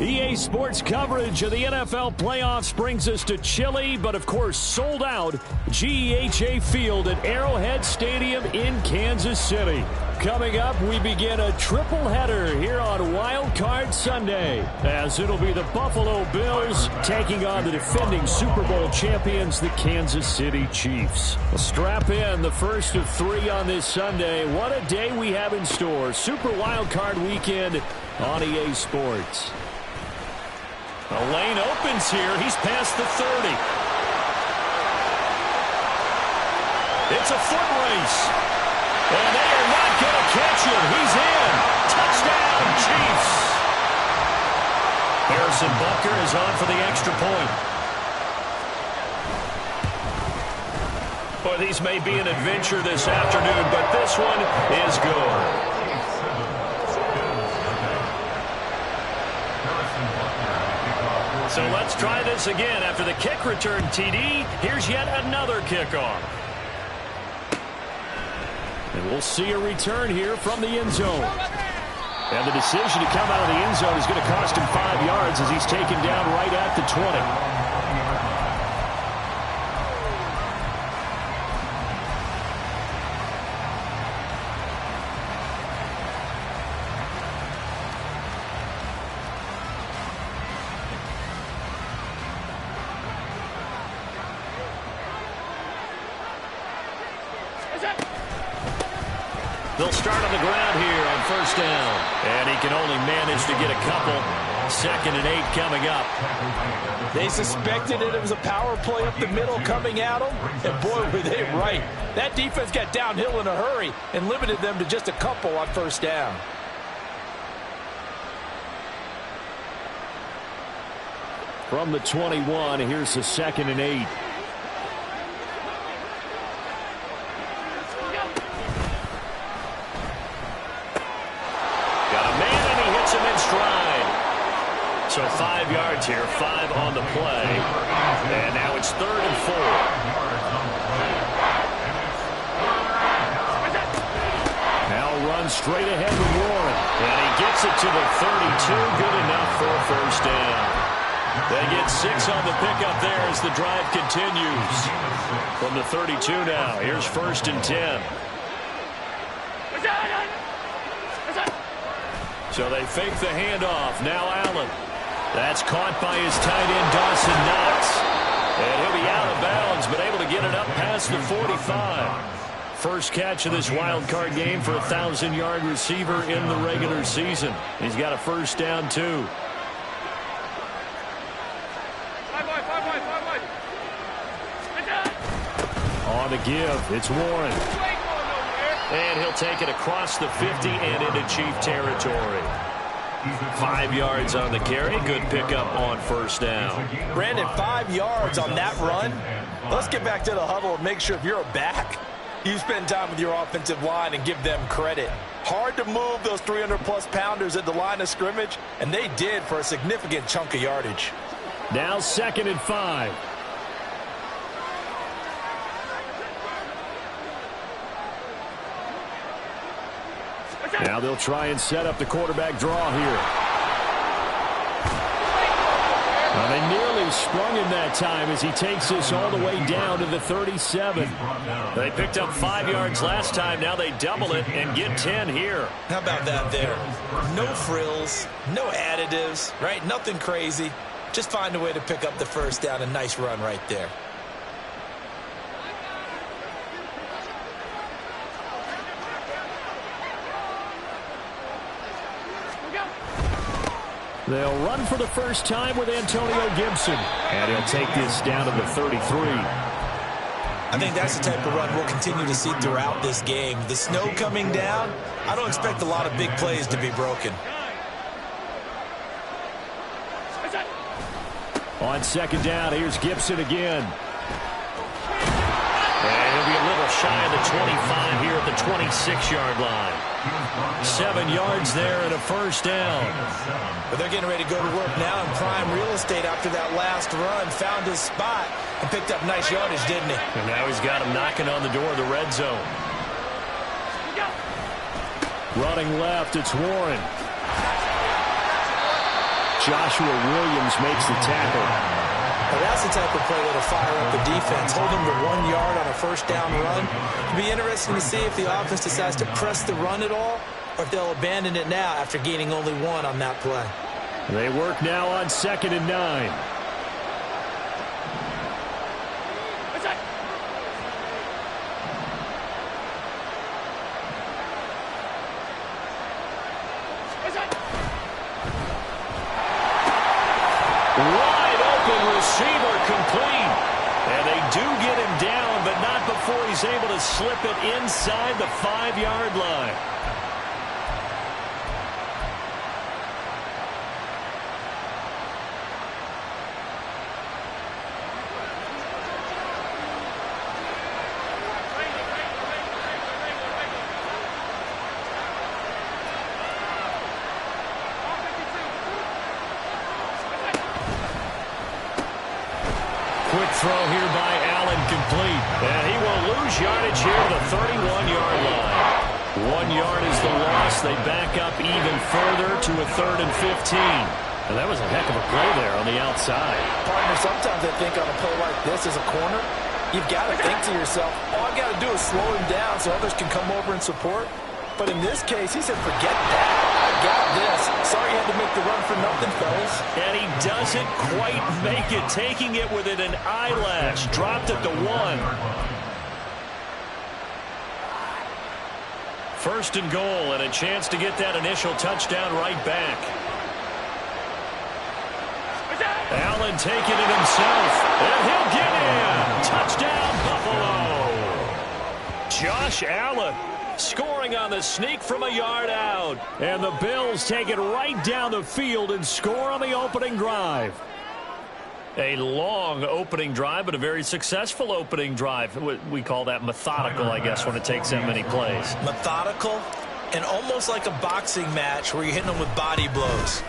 EA Sports coverage of the NFL playoffs brings us to chilly, but of course sold out GEHA Field at Arrowhead Stadium in Kansas City. Coming up, we begin a triple header here on Wild Card Sunday, as it'll be the Buffalo Bills taking on the defending Super Bowl champions, the Kansas City Chiefs. Well, strap in, the first of three on this Sunday. What a day we have in store. Super Wild Card Weekend on EA Sports. The lane opens here. He's past the 30. It's a foot race. And they are not going to catch him. He's in. Touchdown, Chiefs. Harrison Butker is on for the extra point. Boy, these may be an adventure this afternoon, but this one is good. So let's try this again. After the kick return TD, here's yet another kickoff. And we'll see a return here from the end zone. And the decision to come out of the end zone is going to cost him 5 yards as he's taken down right at the 20. They'll start on the ground here on first down. And he can only manage to get a couple. 2nd and 8 coming up. They suspected it was a power play up the middle coming at them. And boy, were they right. That defense got downhill in a hurry and limited them to just a couple on first down. From the 21, here's the 2nd and 8. So 5 yards here, 5 on the play. And now it's 3rd and 4. Now runs straight ahead with Warren. And he gets it to the 32. Good enough for a first down. They get 6 on the pickup there as the drive continues. From the 32 now, here's 1st and 10. So they fake the handoff. Now Allen. That's caught by his tight end, Dawson Knox. And he'll be out of bounds, but able to get it up past the 45. First catch of this wild card game for a 1,000-yard receiver in the regular season. He's got a first down, too. On the give, it's Warren. And he'll take it across the 50 and into Chief territory. 5 yards on the carry. Good pickup on first down. Brandon, 5 yards on that run. Let's get back to the huddle and make sure if you're a back, you spend time with your offensive line and give them credit. Hard to move those 300-plus pounders at the line of scrimmage, and they did for a significant chunk of yardage. Now 2nd and 5. Now they'll try and set up the quarterback draw here. Well, they nearly sprung him that time as he takes this all the way down to the 37. They picked up 5 yards last time. Now they double it and get 10 here. How about that there? No frills, no additives, right? Nothing crazy. Just find a way to pick up the first down. A nice run right there. They'll run for the first time with Antonio Gibson. And he'll take this down to the 33. I think that's the type of run we'll continue to see throughout this game. The snow coming down, I don't expect a lot of big plays to be broken. On 2nd down, here's Gibson again. And he'll be a little shy of the 25 here at the 26-yard line. 7 yards there and a first down. But they're getting ready to go to work now in prime real estate after that last run. Found his spot and picked up nice yardage, didn't he? And now he's got him knocking on the door of the red zone. Running left, it's Warren. Joshua Williams makes the tackle. Now that's the type of play that'll fire up the defense. Hold them to 1 yard on a first down run. It'll be interesting to see if the offense decides to press the run at all, or if they'll abandon it now after gaining only 1 on that play. They work now on 2nd and 9. Wide open receiver complete. And they do get him down, but not before he's able to slip it inside the 5-yard line. Quick throw here by Allen, complete. And he will lose yardage here at the 31-yard line. 1 yard is the loss. They back up even further to a 3rd and 15. And that was a heck of a play there on the outside. Partner, sometimes I think on a play like this as a corner, you've got to think to yourself, all I've got to do is slow him down so others can come over and support. But in this case, he said, forget that. I got this. Sorry you had to make the run for nothing, fellas. And he doesn't quite make it, taking it within an eyelash. Dropped it to 1. 1st and goal, and a chance to get that initial touchdown right back. Allen taking it himself, and he'll get in. Touchdown, Buffalo. Josh Allen scoring on the sneak from a yard out. And the Bills take it right down the field and score on the opening drive. A long opening drive, but a very successful opening drive. We call that methodical, I guess, when it takes that many plays. Methodical and almost like a boxing match where you're hitting them with body blows.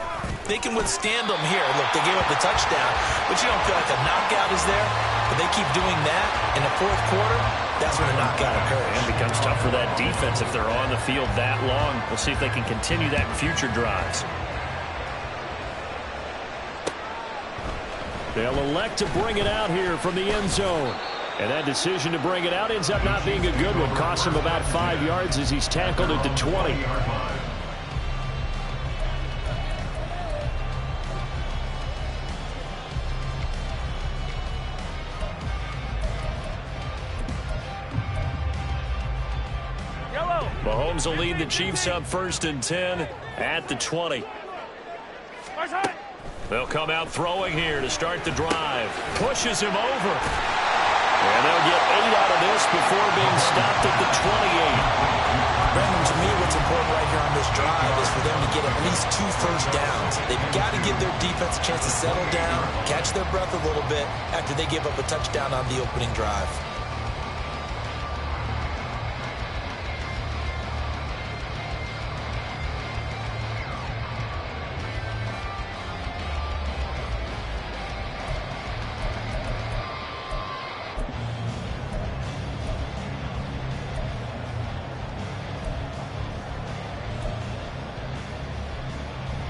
They can withstand them here. Look, they gave up the touchdown, but you don't feel like a knockout is there. But they keep doing that in the 4th quarter. That's when a knockout occurs. And it becomes tough for that defense if they're on the field that long. We'll see if they can continue that in future drives. They'll elect to bring it out here from the end zone. And that decision to bring it out ends up not being a good one. Costs him about 5 yards as he's tackled at the 20. Mahomes will lead the Chiefs up 1st and 10 at the 20. They'll come out throwing here to start the drive. Pushes him over. And they'll get 8 out of this before being stopped at the 28. Brandon, to me, what's important right here on this drive is for them to get at least 2 first downs. They've got to give their defense a chance to settle down, catch their breath a little bit after they give up a touchdown on the opening drive.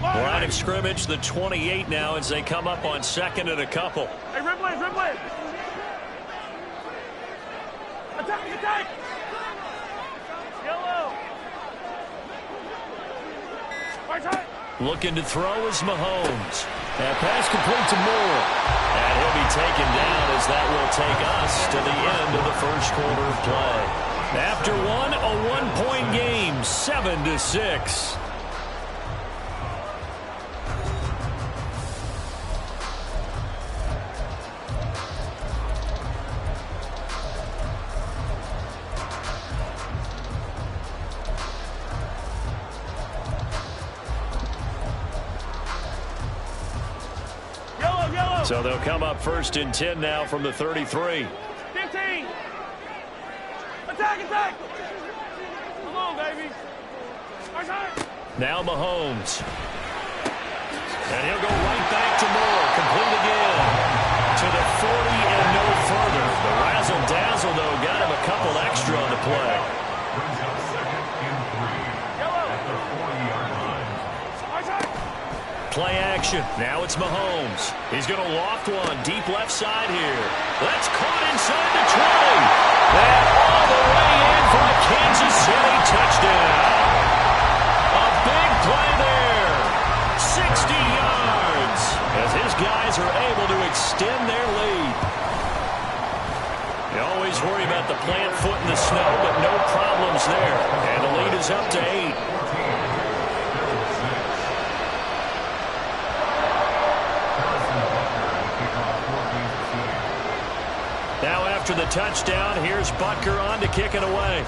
Line of scrimmage, the 28 now as they come up on 2nd and a couple. Hey, Ripley, Ripley! Attack, attack! Yellow! Right side! Looking to throw is Mahomes. And pass complete to Moore. And he'll be taken down as that will take us to the end of the 1st quarter of play. After a 1-point game, 7-6. So they'll come up 1st and 10 now from the 33. 15! Attack, attack! Come on, baby! Right side! Now Mahomes. And he'll go right back to Moore. Complete again. To the 40 and no further. The razzle-dazzle, though, got him a couple extra on the play. Play action. action. Now it's Mahomes. He's going to loft one deep left side here. That's caught inside the 20. And all the way in for a Kansas City touchdown. A big play there. 60 yards as his guys are able to extend their lead. You always worry about the plant foot in the snow, but no problems there. And the lead is up to 8. Now after the touchdown, here's Butker on to kick it away.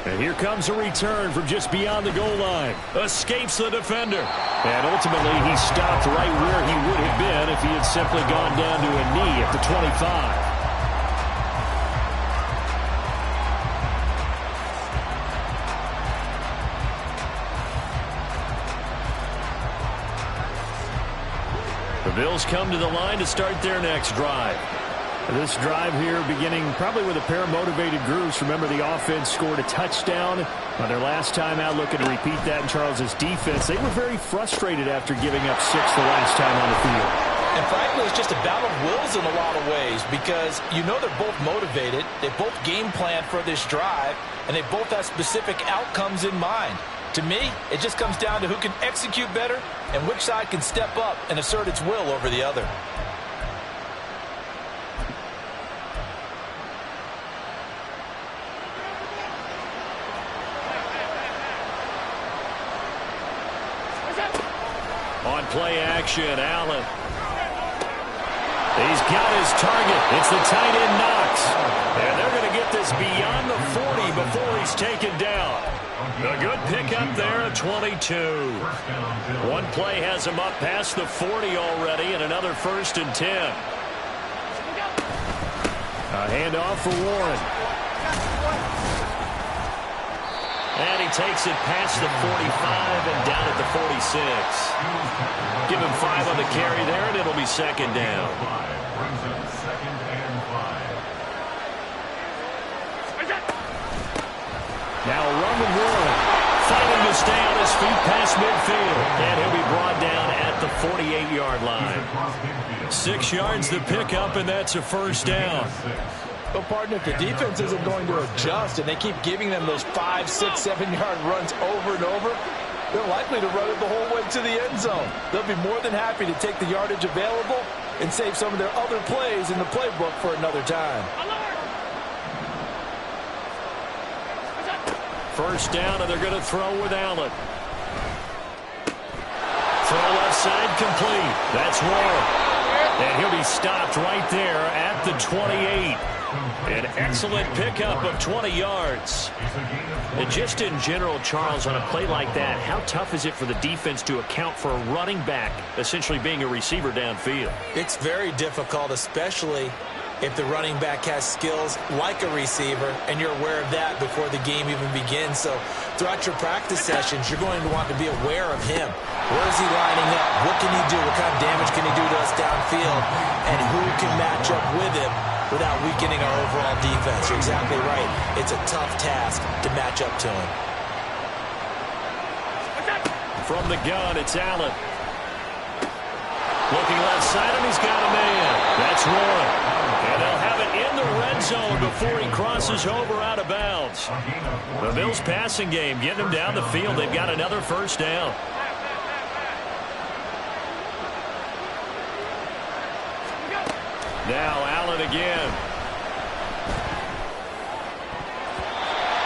And here comes a return from just beyond the goal line. Escapes the defender. And ultimately, he stopped right where he would have been if he had simply gone down to a knee at the 25. The Bills come to the line to start their next drive. This drive here beginning probably with a pair of motivated groups. Remember, the offense scored a touchdown on their last time out, looking to repeat that in Charles's defense. They were very frustrated after giving up 6 the last time on the field. And frankly, it's just a battle of wills in a lot of ways because you know they're both motivated. They both game plan for this drive, and they both have specific outcomes in mind. To me, it just comes down to who can execute better and which side can step up and assert its will over the other. On play action, Allen. He's got his target. It's the tight end Knox. And they're going to get this beyond the 40 before he's taken down. A good pickup there at 22. One play has him up past the 40 already, and another 1st and 10. A handoff for Warren. And he takes it past the 45 and down at the 46. Give him 5 on the carry there, and it'll be 2nd down. Now a run with Warren. Fighting to stay on his feet past midfield. And he'll be brought down at the 48-yard line. 6 yards the pickup, and that's a 1st down. Well, partner, if the defense isn't going to adjust and they keep giving them those 5, 6, 7-yard runs over and over, they're likely to run it the whole way to the end zone. They'll be more than happy to take the yardage available and save some of their other plays in the playbook for another time. 1st down, and they're going to throw with Allen. Throw left side complete. That's Warren. And he'll be stopped right there at the 28. An excellent pickup of 20 yards. And just in general, Charles, on a play like that, how tough is it for the defense to account for a running back essentially being a receiver downfield? It's very difficult, especially if the running back has skills like a receiver, and you're aware of that before the game even begins. So throughout your practice sessions, you're going to want to be aware of him. Where is he lining up? What can he do? What kind of damage can he do to us downfield? And who can match up with him without weakening our overall defense? You're exactly right. It's a tough task to match up to him. From the gun, it's Allen. Looking left side, and he's got a man. That's Warren. And they'll have it in the red zone before he crosses over out of bounds. The Bills passing game getting him down the field. They've got another 1st down. Now Allen again.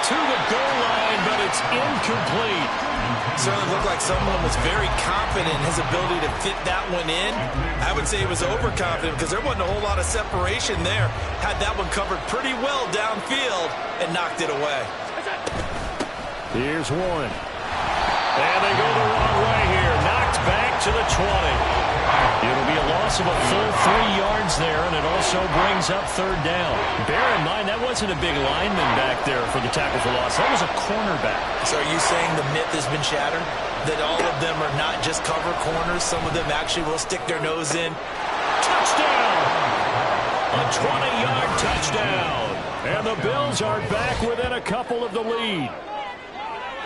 To the goal line, but it's incomplete. Certainly looked like someone was very confident in his ability to fit that one in. I would say he was overconfident because there wasn't a whole lot of separation there. Had that one covered pretty well downfield and knocked it away. Here's Warren. And they go the wrong way here. Knocked back to the 20. It'll be a loss of a full 3 yards there, and it also brings up 3rd down. Bear in mind, that wasn't a big lineman back there for the tackle for loss. That was a cornerback. So are you saying the myth has been shattered? That all of them are not just cover corners? Some of them actually will stick their nose in? Touchdown! A 20-yard touchdown. And the Bills are back within a couple of the lead.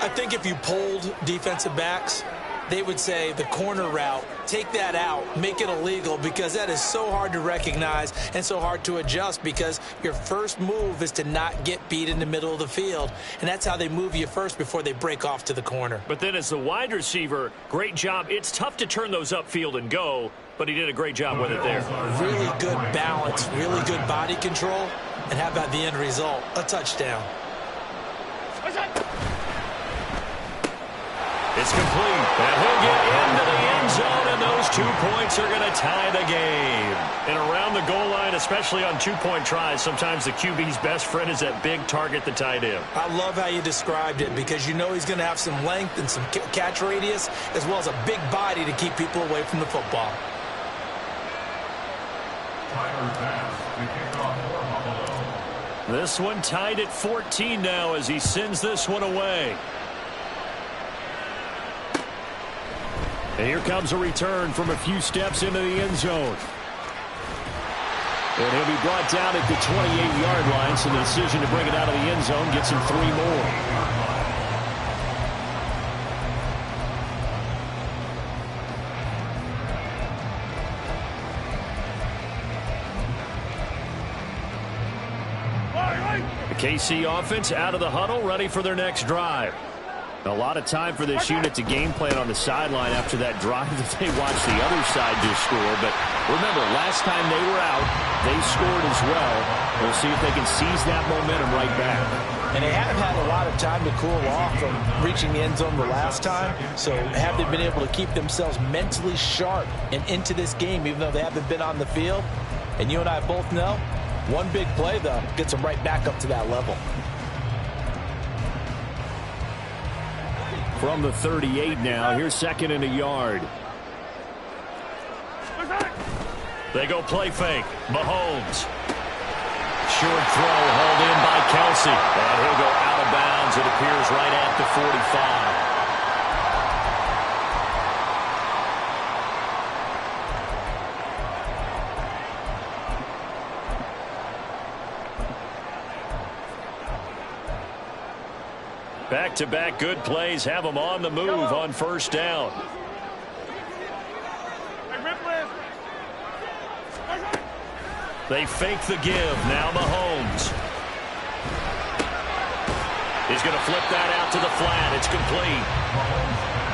I think if you polled defensive backs, they would say the corner route, take that out, make it illegal, because that is so hard to recognize and so hard to adjust, because your first move is to not get beat in the middle of the field, and that's how they move you first before they break off to the corner. But then as the wide receiver, great job. It's tough to turn those upfield and go, but he did a great job with it there. Really good balance, really good body control, and how about the end result? A touchdown. It's complete, and he'll get into the end zone, and those 2 points are going to tie the game. And around the goal line, especially on two-point tries, sometimes the QB's best friend is that big target, the tight end. I love how you described it, because you know he's going to have some length and some catch radius, as well as a big body to keep people away from the football. This one tied at 14 now as he sends this one away. And here comes a return from a few steps into the end zone. And he'll be brought down at the 28-yard line, so the decision to bring it out of the end zone gets him 3 more. The KC offense out of the huddle, ready for their next drive. A lot of time for this unit to game plan on the sideline after that drive that they watched the other side just score. But remember, last time they were out, they scored as well. We'll see if they can seize that momentum right back. And they haven't had a lot of time to cool off from reaching the end zone the last time. So have they been able to keep themselves mentally sharp and into this game, even though they haven't been on the field? And you and I both know, one big play, though, gets them right back up to that level. From the 38 now, here's second and a yard. They go play fake. Mahomes. Short throw hauled in by Kelsey. And he'll go out of bounds, it appears, right at the 45. Back-to-back good plays have them on the move on first down. They fake the give. Now Mahomes. He's going to flip that out to the flat. It's complete.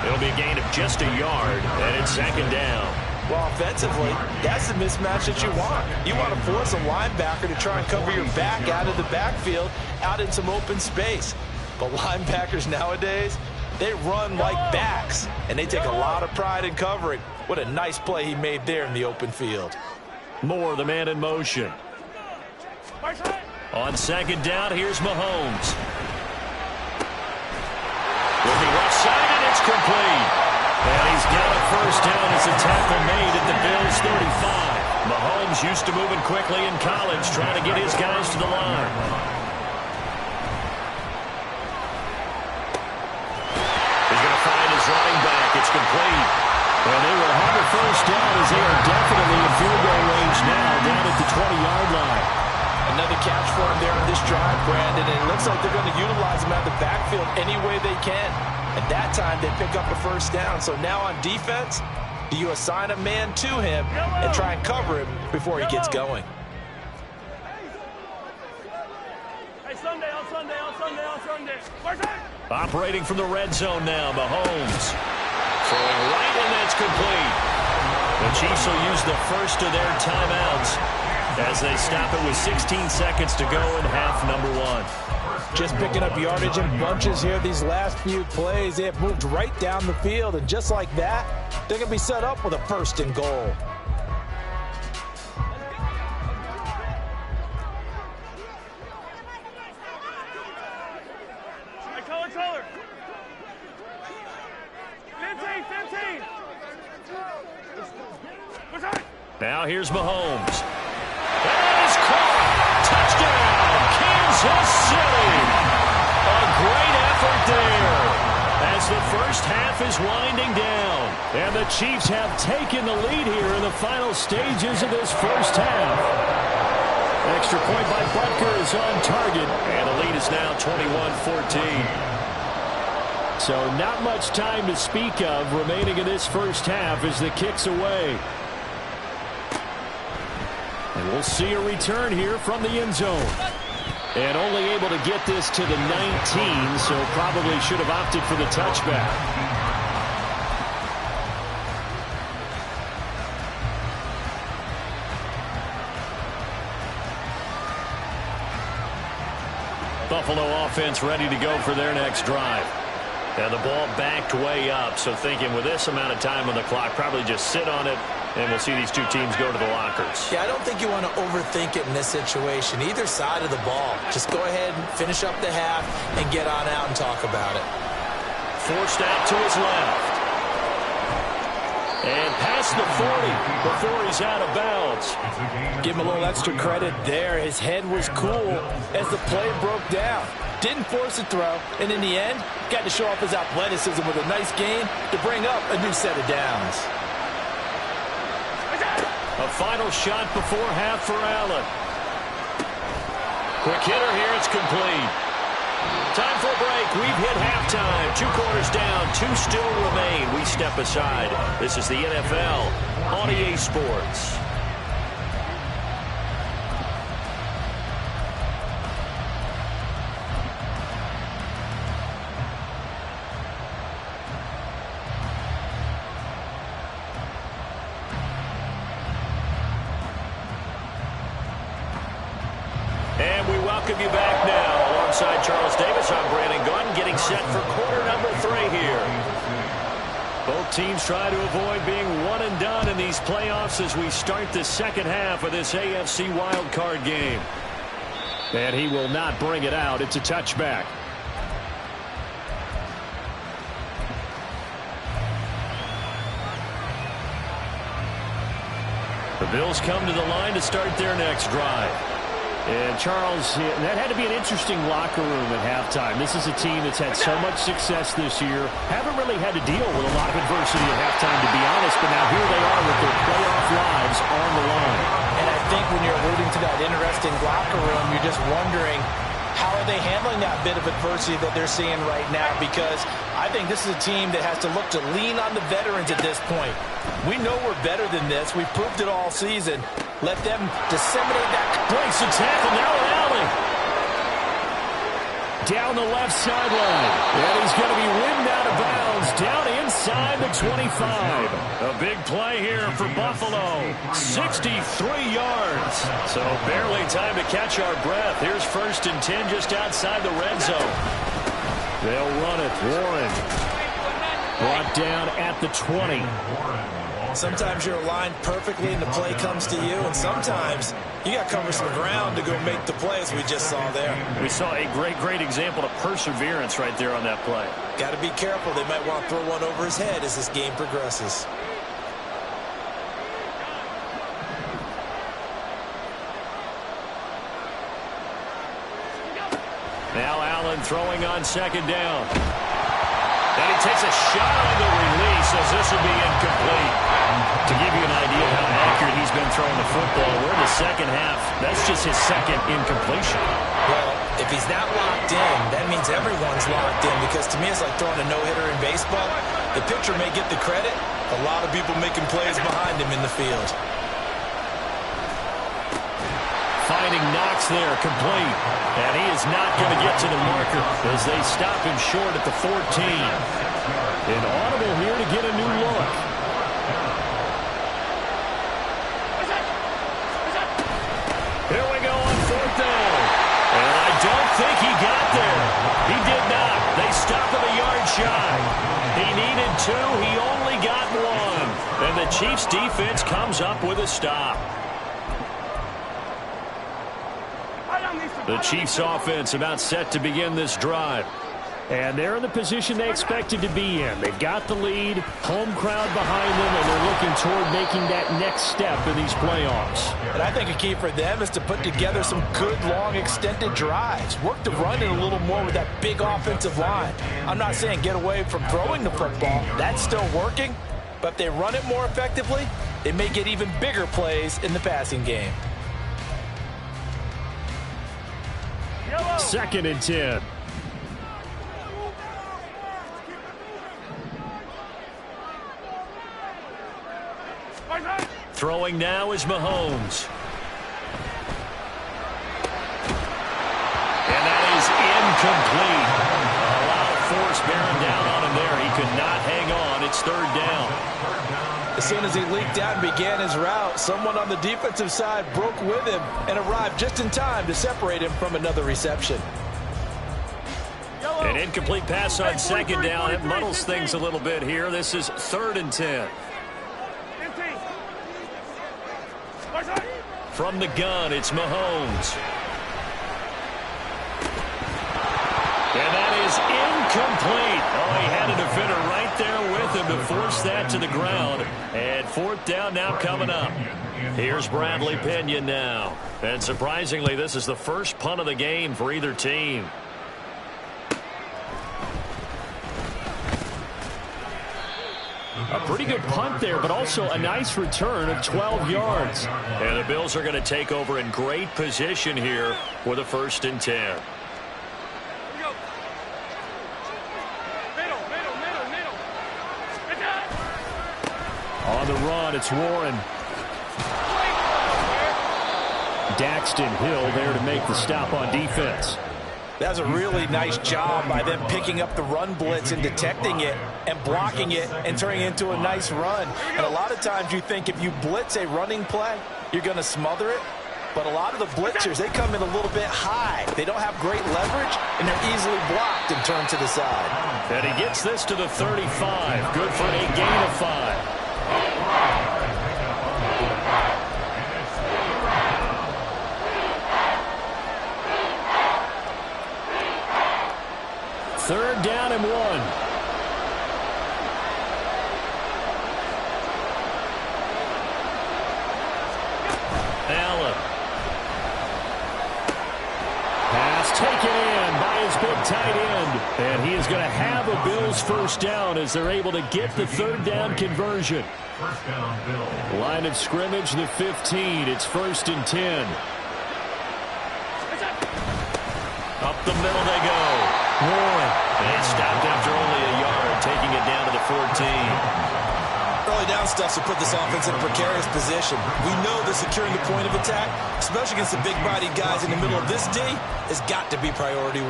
It'll be a gain of just a yard, and it's second down. Well, offensively, that's the mismatch that you want. You want to force a linebacker to try and cover your back out of the backfield, out in some open space. But linebackers nowadays, they run like backs, and they take a lot of pride in covering. What a nice play he made there in the open field. Moore, the man in motion. On second down, here's Mahomes. Will be left side, and it's complete. And he's got a first down as a tackle made at the Bills' 35. Mahomes used to moving quickly in college, trying to get his guys to the line. Running back, it's complete. And they will have a first down as they are definitely in field goal range now, down at the 20-yard line. Another catch for him there on this drive, Brandon, and it looks like they're going to utilize him out of the backfield any way they can. At that time, they pick up a first down. So now on defense, do you assign a man to him and try and cover him before he gets going? Hey, Sunday, on Sunday, on Sunday, on Sunday. Operating from the red zone now, Mahomes. Throwing right, and that's complete. The Chiefs will use the first of their timeouts as they stop it with 16 seconds to go in half number one. Just picking up yardage in bunches here these last few plays. They have moved right down the field, and just like that, they're going to be set up with a first and goal. Now here's Mahomes. That is caught. Touchdown, Kansas City. A great effort there as the first half is winding down. And the Chiefs have taken the lead here in the final stages of this first half. Extra point by Butker is on target, and the lead is now 21-14. So not much time to speak of remaining in this first half as the kick's away. And we'll see a return here from the end zone. And only able to get this to the 19, so probably should have opted for the touchback. Buffalo offense ready to go for their next drive. And the ball backed way up, so thinking with this amount of time on the clock, probably just sit on it, and we'll see these two teams go to the lockers. Yeah, I don't think you want to overthink it in this situation. Either side of the ball. Just go ahead and finish up the half and get on out and talk about it. Forced out to his left. And past the 40 before he's out of bounds. Give him a little extra credit there. His head was cool as the play broke down. Didn't force a throw, and in the end, got to show off his athleticism with a nice gain to bring up a new set of downs. A final shot before half for Allen. Quick hitter here, it's complete. Time for a break. We've hit halftime. 2 quarters down, 2 still remain. We step aside. This is the NFL on EA Sports. And we welcome you back now. Alongside Charles Davis, I'm Brandon Gunn, getting set for quarter number 3 here. Both teams try to avoid being one and done in these playoffs as we start the second half of this AFC wildcard game. And he will not bring it out. It's a touchback. The Bills come to the line to start their next drive. And Charles, that had to be an interesting locker room at halftime. This is a team that's had so much success this year. Haven't really had to deal with a lot of adversity at halftime, to be honest. But now here they are with their playoff lives on the line. And I think when you're alluding to that interesting locker room, you're just wondering, how are they handling that bit of adversity that they're seeing right now? Because I think this is a team that has to look to lean on the veterans at this point. We know we're better than this. We've proved it all season. Let them disseminate that. Breaks the tackle. Now Allen. Down the left sideline. And he's going to be ridden out of bounds. Down inside the 25. A big play here for Buffalo. 63 yards. So barely time to catch our breath. Here's 1st and 10 just outside the red zone. They'll run it. Warren brought down at the 20. Sometimes you're aligned perfectly and the play comes to you, and sometimes you got to cover some ground to go make the play, as we just saw there. We saw a great example of perseverance right there on that play. Got to be careful. They might want to throw one over his head as this game progresses. Now Allen throwing on 2nd down. And he takes a shot on the release as this will be incomplete. To give you an idea of how accurate he's been throwing the football, we're in the second half. That's just his 2nd incompletion. Well, if he's not locked in, that means everyone's locked in, because to me it's like throwing a no-hitter in baseball. The pitcher may get the credit. A lot of people making plays behind him in the field. Finding Knox there, complete. And he is not going to get to the marker as they stop him short at the 14. An audible here to get a new look. Here we go on 4th down. And I don't think he got there. He did not. They stop him a yard shy. He needed 2. He only got 1. And the Chiefs defense comes up with a stop. The Chiefs offense about set to begin this drive. And they're in the position they expected to be in. They've got the lead, home crowd behind them, and they're looking toward making that next step in these playoffs. And I think a key for them is to put together some good, long, extended drives. Work the run in a little more with that big offensive line. I'm not saying get away from throwing the football. That's still working. But if they run it more effectively, they may get even bigger plays in the passing game. 2nd and 10. Throwing now is Mahomes. And that is incomplete. A lot of force bearing down on him there. He could not hang on. It's third down. As soon as he leaked out and began his route, someone on the defensive side broke with him and arrived just in time to separate him from another reception. An incomplete pass on second down. It muddles things a little bit here. This is 3rd and 10. From the gun, it's Mahomes. And that is incomplete. Oh, he had a defender right there with him to force that to the ground. And 4th down now coming up. Here's Bradley Pinion now. And surprisingly, this is the first punt of the game for either team. A pretty good punt there, but also a nice return of 12 yards. And the Bills are going to take over in great position here with a 1st and 10. On the run, it's Warren. Daxton Hill there to make the stop on defense. That was a really nice job by them picking up the run blitz and detecting it and blocking it and turning it into a nice run. And a lot of times you think if you blitz a running play, you're going to smother it. But a lot of the blitzers, they come in a little bit high. They don't have great leverage, and they're easily blocked and turned to the side. And he gets this to the 35. Good for a gain of 5. Third down and 1. Allen. Pass taken in by his big tight end. And he is going to have a Bills 1st down as they're able to get the 3rd down conversion. Line of scrimmage, the 15. It's 1st and 10. Up the middle they go. Warren. And it's stopped after only a yard, taking it down to the 14. Early down stuff to put this offense in a precarious position. We know that securing the point of attack, especially against the big-bodied guys in the middle of this D, has got to be priority 1.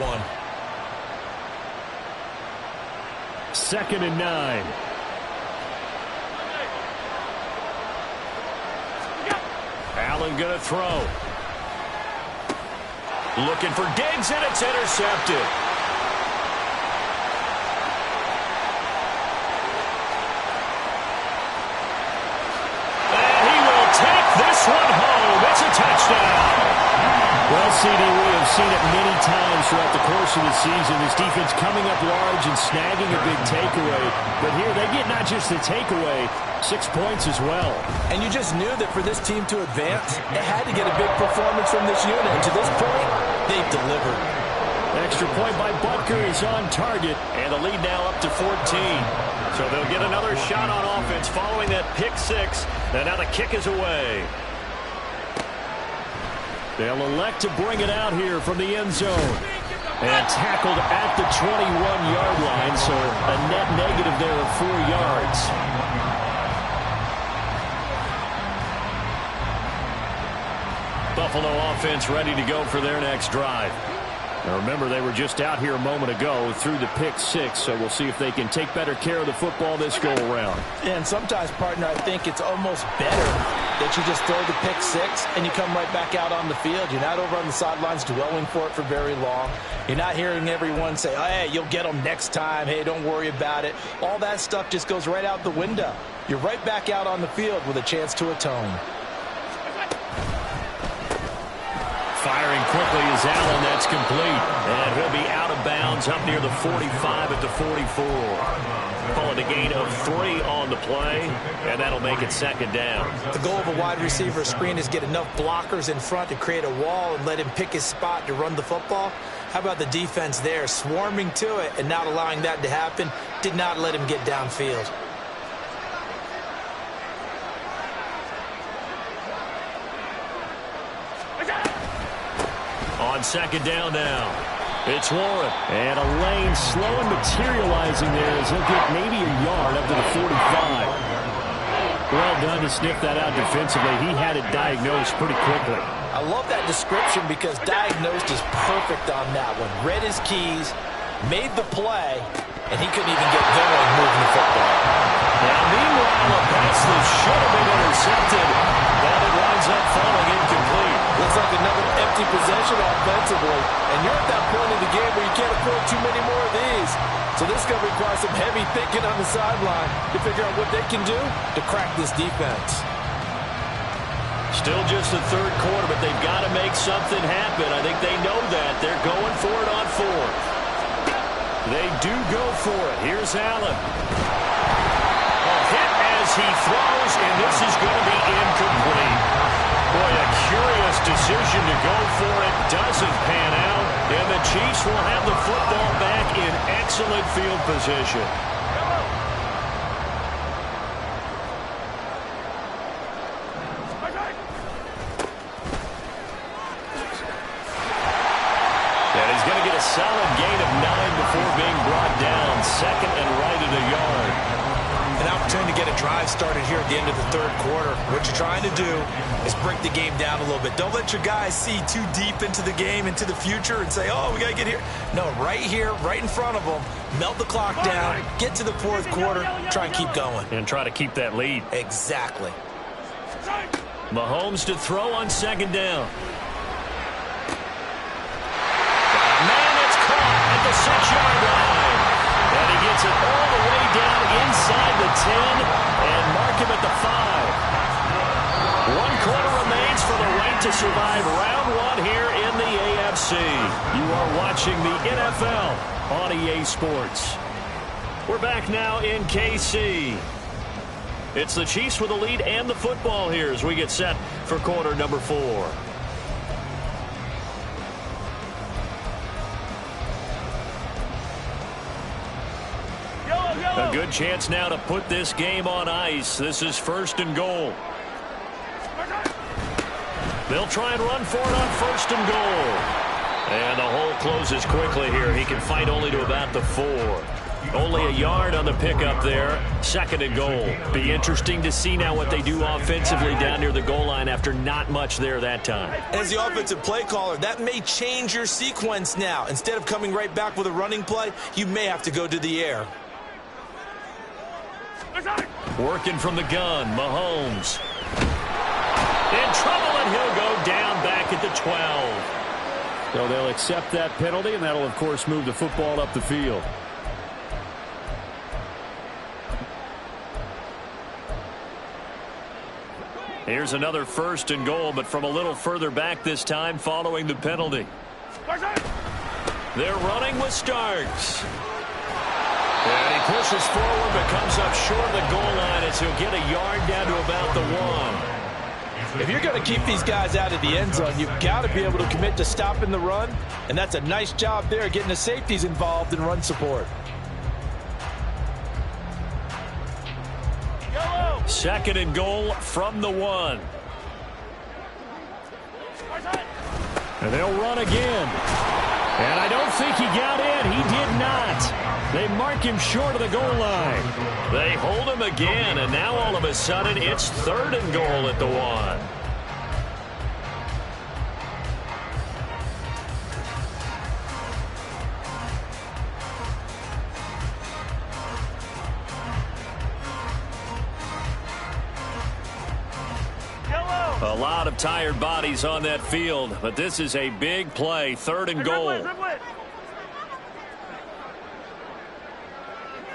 2nd and 9. Allen going to throw. Looking for Diggs, and it's intercepted. This one home. It's a touchdown. Well, CD, we have seen it many times throughout the course of the season. This defense coming up large and snagging a big takeaway. But here they get not just the takeaway, 6 points as well. And you just knew that for this team to advance, it had to get a big performance from this unit. And to this point, they've delivered. Extra point by Butker is on target. And the lead now up to 14. So they'll get another shot on offense following that pick 6. And now the kick is away. They'll elect to bring it out here from the end zone. And tackled at the 21-yard line, so a net negative there of 4 yards. Buffalo offense ready to go for their next drive. Now remember, they were just out here a moment ago through the pick 6, so we'll see if they can take better care of the football this go-around. And sometimes, partner, I think it's almost better that you just throw the pick 6 and you come right back out on the field. You're not over on the sidelines dwelling for it for very long. You're not hearing everyone say, oh, hey, you'll get them next time. Hey, don't worry about it. All that stuff just goes right out the window. You're right back out on the field with a chance to atone. Firing quickly is Allen. That's complete. And he'll be out of bounds up near the 45 at the 44. Call it a gain of 3 on the play, and that'll make it 2nd down. The goal of a wide receiver screen is get enough blockers in front to create a wall and let him pick his spot to run the football. How about the defense there, swarming to it and not allowing that to happen? Did not let him get downfield. On 2nd down now, it's Warren. And a lane slow and materializing there as he'll get maybe a yard up to the 45. Well done. trying to sniff that out defensively. He had it diagnosed pretty quickly. I love that description because diagnosed is perfect on that one. Read his keys, made the play, and he couldn't even get going moving the football. Now, meanwhile, a pass that should have been intercepted, but it winds up falling incomplete. Looks like another empty possession offensively, and you're at that point in the game where you can't afford too many more of these. So this is going to require some heavy thinking on the sideline to figure out what they can do to crack this defense. Still just the third quarter, but they've got to make something happen. I think they know that. They're going for it on fourth. They do go for it. Here's Allen. A hit as he throws, and this is going to be incomplete. Boy, a curious decision to go for it. Doesn't pan out, and the Chiefs will have the football back in excellent field position. A solid gain of 9 before being brought down. Second and right at a yard. An opportunity to get a drive started here at the end of the third quarter. What you're trying to do is break the game down a little bit. Don't let your guys see too deep into the game, into the future, and say, oh, we got to get here. No, right here, right in front of them. Melt the clock down, get to the fourth quarter, try and keep going. And try to keep that lead. Exactly. Mahomes to throw on second down. The 6-yard line. And he gets it all the way down inside the 10 and mark him at the 5. 1 quarter remains for the right to survive round 1 here in the AFC. You are watching the NFL on EA Sports. We're back now in KC. It's the Chiefs with the lead and the football here as we get set for quarter number 4. A good chance now to put this game on ice. This is first and goal. They'll try and run for it on first and goal. And the hole closes quickly here. He can fight only to about the 4. Only a yard on the pickup there. Second and goal. Be interesting to see now what they do offensively down near the goal line after not much there that time. As the offensive play caller, that may change your sequence now. Instead of coming right back with a running play, you may have to go to the air. Working from the gun, Mahomes. In trouble, and he'll go down back at the 12. So they'll accept that penalty, and that'll, of course, move the football up the field. Here's another first and goal, but from a little further back this time following the penalty. They're running with Starks. And he pushes forward but comes up short of the goal line as he'll get a yard down to about the 1. If you're going to keep these guys out of the end zone, you've got to be able to commit to stopping the run, and that's a nice job there getting the safeties involved in run support. Second and goal from the 1. And they'll run again. And I don't think he got in. He did not. They mark him short of the goal line. They hold him again, and now all of a sudden it's third and goal at the 1. A lot of tired bodies on that field, but this is a big play. Third and goal.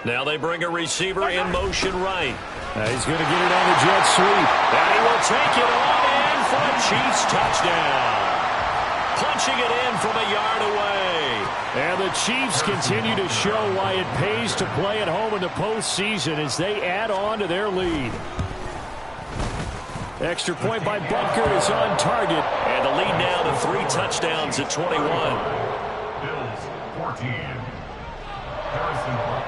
Now they bring a receiver in motion right. He's going to get it on the jet sweep. And he will take it on in for a Chiefs touchdown. Punching it in from a yard away. And the Chiefs continue to show why it pays to play at home in the postseason as they add on to their lead. Extra point by Butker is on target. And the lead now to 3 touchdowns at 21. Bills 14.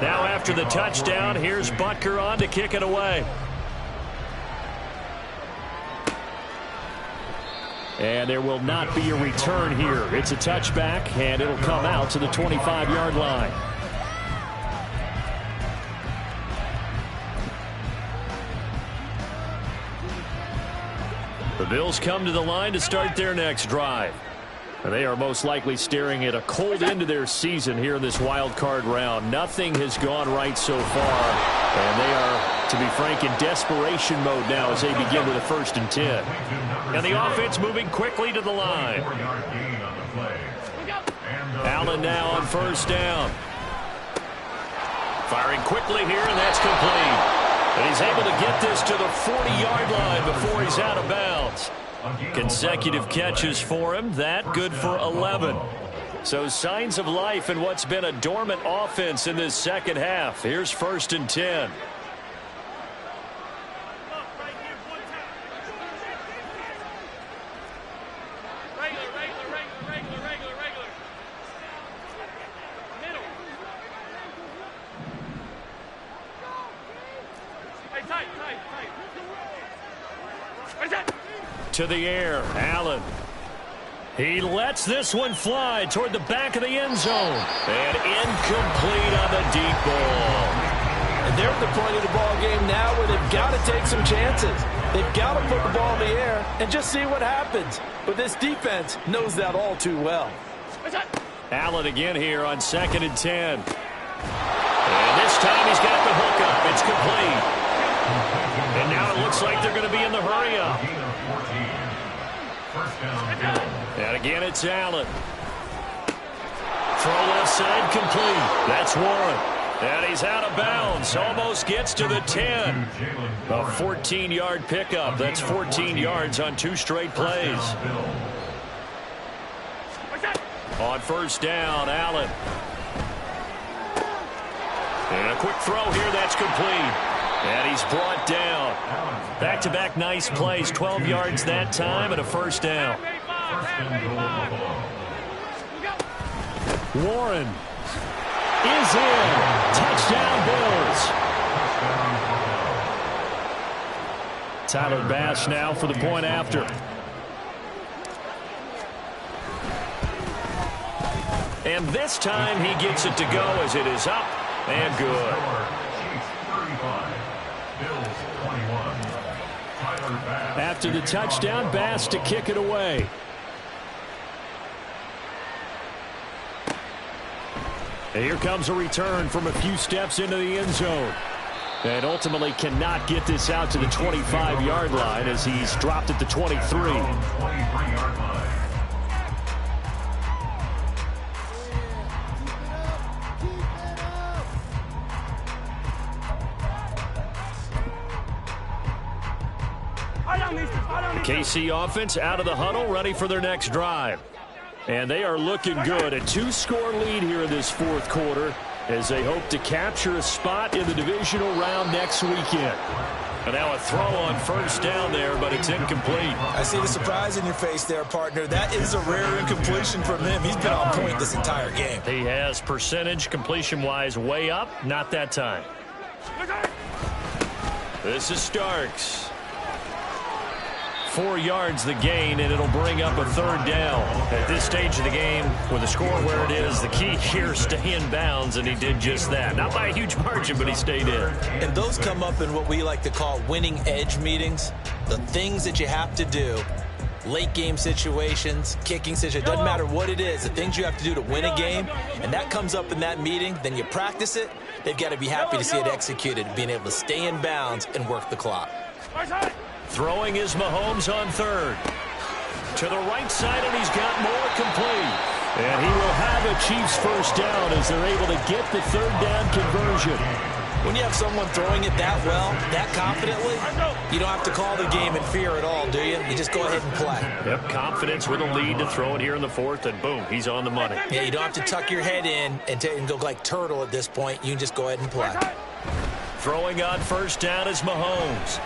Now after the touchdown, here's Butker on to kick it away. And there will not be a return here. It's a touchback, and it'll come out to the 25-yard line. The Bills come to the line to start their next drive. And they are most likely staring at a cold end to their season here in this wild card round. Nothing has gone right so far. And they are, to be frank, in desperation mode now as they begin with a 1st and 10. And the offense moving quickly to the line. Allen now on 1st down. Firing quickly here, and that's complete. And he's able to get this to the 40-yard line before he's out of bounds. Consecutive catches for him. That good for 11. So signs of life in what's been a dormant offense in this second half. Here's 1st and 10. To the air, Allen. He lets this one fly toward the back of the end zone. And incomplete on the deep ball. And they're at the point of the ball game now where they've got to take some chances. They've got to put the ball in the air and just see what happens. But this defense knows that all too well. Allen again here on 2nd and 10. And this time he's got the hook up. It's complete. And now it looks like they're going to be in the hurry up. And again, it's Allen. Throw left side complete. That's Warren. And he's out of bounds. Almost gets to the 10. A 14-yard pickup. That's 14 yards on 2 straight plays. On 1st down, Allen. And a quick throw here. That's complete. And he's brought down. Back-to-back nice plays. 12 yards that time and a 1st down. Warren is in. Touchdown, Bills. Tyler Bass now for the point after. And this time he gets it to go as it is up and good. After the touchdown, Bass to kick it away. And here comes a return from a few steps into the end zone. And ultimately cannot get this out to the 25-yard line as he's dropped at the 23. KC offense out of the huddle, ready for their next drive. And they are looking good. A 2-score lead here in this 4th quarter as they hope to capture a spot in the divisional round next weekend. And now a throw on 1st down there, but it's incomplete. I see the surprise in your face there, partner. That is a rare incompletion from him. He's been on point this entire game. He has percentage completion-wise way up. Not that time. This is Starks. 4 yards the gain, and it'll bring up a 3rd down. At this stage of the game, with the score where it is, the key here is stay in bounds, and he did just that. Not by a huge margin, but he stayed in. And those come up in what we like to call winning edge meetings. The things that you have to do, late game situations, kicking situations, doesn't matter what it is, the things you have to do to win a game, and that comes up in that meeting, then you practice it. They've got to be happy to see it executed, being able to stay in bounds and work the clock. Throwing is Mahomes on 3rd. To the right side, and he's got more complete. And he will have a Chiefs 1st down as they're able to get the 3rd down conversion. When you have someone throwing it that well, that confidently, you don't have to call the game in fear at all, do you? You just go ahead and play. Yep, confidence with a lead to throw it here in the 4th, and boom, he's on the money. Yeah, you don't have to tuck your head in and go like turtle at this point. You can just go ahead and play. Throwing on 1st down is Mahomes.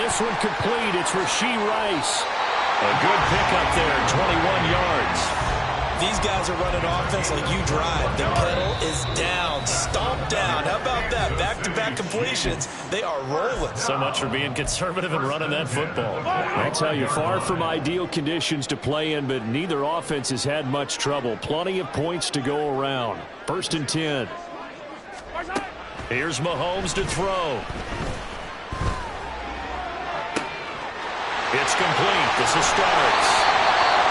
This one complete. It's Rashee Rice. A good pickup there, 21 yards. These guys guys are running offense like you drive. The pedal is down, stomp down. How about that? Back-to-back completions. They are rolling. So much for being conservative and running that football. I'll tell you, far from ideal conditions to play in, but neither offense has had much trouble. Plenty of points to go around. 1st and 10. Here's Mahomes to throw. It's complete. This is starts.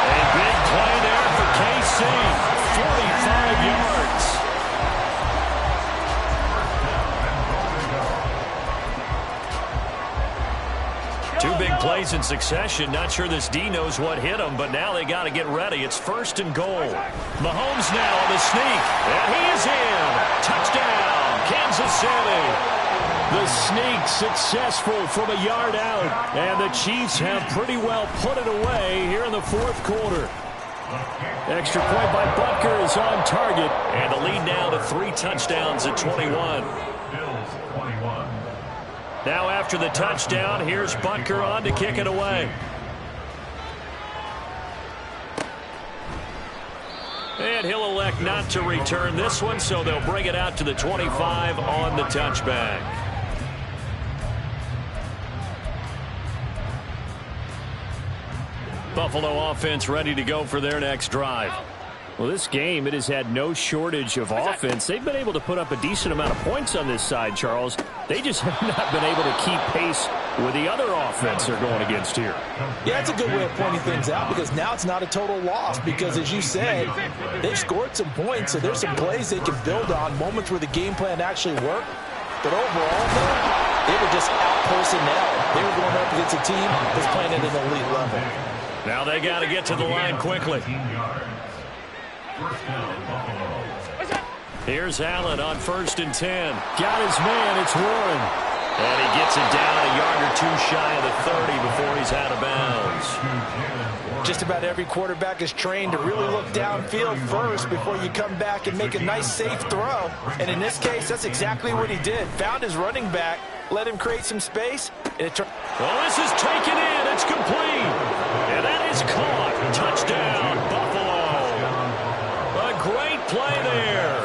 A big play there for KC. 45 yards. Two big plays in succession. Not sure this D knows what hit him, but now they got to get ready. It's 1st and goal. Mahomes now on the sneak. And he is in. Touchdown, Kansas City. The sneak successful from a yard out. And the Chiefs have pretty well put it away here in the 4th quarter. Extra point by Butker is on target. And the lead now to 3 touchdowns at 21. Now after the touchdown, here's Butker on to kick it away. And he'll elect not to return this one, so they'll bring it out to the 25 on the touchback. Buffalo offense ready to go for their next drive. Well, this game, it has had no shortage of offense. They've been able to put up a decent amount of points on this side, Charles. They just have not been able to keep pace with the other offense they're going against here. Yeah, that's a good way of pointing things out because now it's not a total loss because, as you said, they've scored some points, so there's some plays they can build on, moments where the game plan actually worked. But overall, though, they were just out-personnel. They were going up against a team that's playing at an elite level. Now they got to get to the line quickly. Here's Allen on 1st and 10. Got his man. It's Warren. And he gets it down a yard or 2 shy of the 30 before he's out of bounds. Just about every quarterback is trained to really look downfield first before you come back and make a nice, safe throw. And in this case, that's exactly what he did. Found his running back, let him create some space. And well, this is taken in. It's complete. And that is caught. Touchdown, Buffalo. A great play there.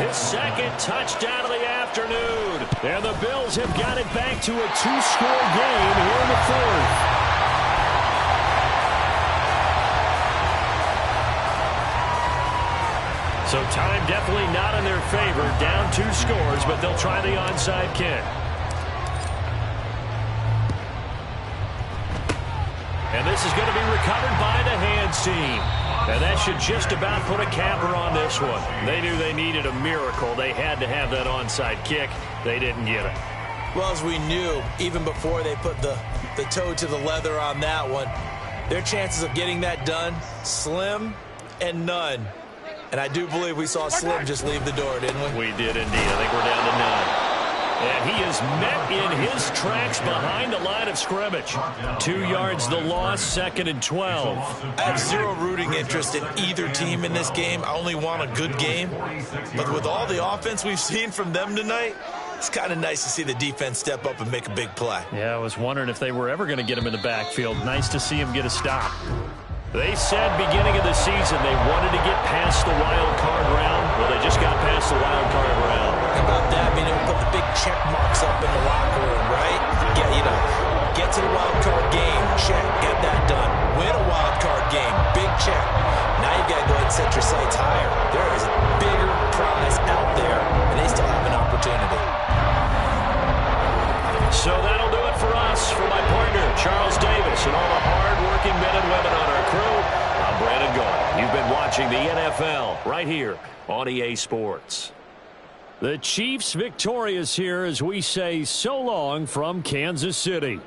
His 2nd touchdown of the afternoon. And the Bills have got it back to a 2-score game here in the 4th. So time definitely not in their favor. Down 2 scores, but they'll try the onside kick. And this is going to be recovered by the hands team. And that should just about put a capper on this one. They knew they needed a miracle. They had to have that onside kick. They didn't get it. Well, as we knew, even before they put the toe to the leather on that one, their chances of getting that done, slim and none. And I do believe we saw Slim just leave the door, didn't we? We did indeed. I think we're down to none. And he is met in his tracks behind the line of scrimmage. 2 yards the loss, 2nd and 12. I have zero rooting interest in either team in this game. I only want a good game. But with all the offense we've seen from them tonight, it's kind of nice to see the defense step up and make a big play. Yeah, I was wondering if they were ever going to get him in the backfield. Nice to see him get a stop. They said beginning of the season they wanted to get past the wild card round. Well, they just got past the wild card round. How about that? Being able to put the big check marks up in the locker room, right? Get to the wild card game, check, get that done. Win a wild card game, big check. Now you've got to go ahead and set your sights higher. There is a bigger prize out there, and they still have an opportunity. So that'll do it for us. For my partner, Charles Davis, and all the hard-working men and women on our crew, I'm Brandon Gault. You've been watching the NFL right here on EA Sports. The Chiefs victorious here as we say so long from Kansas City.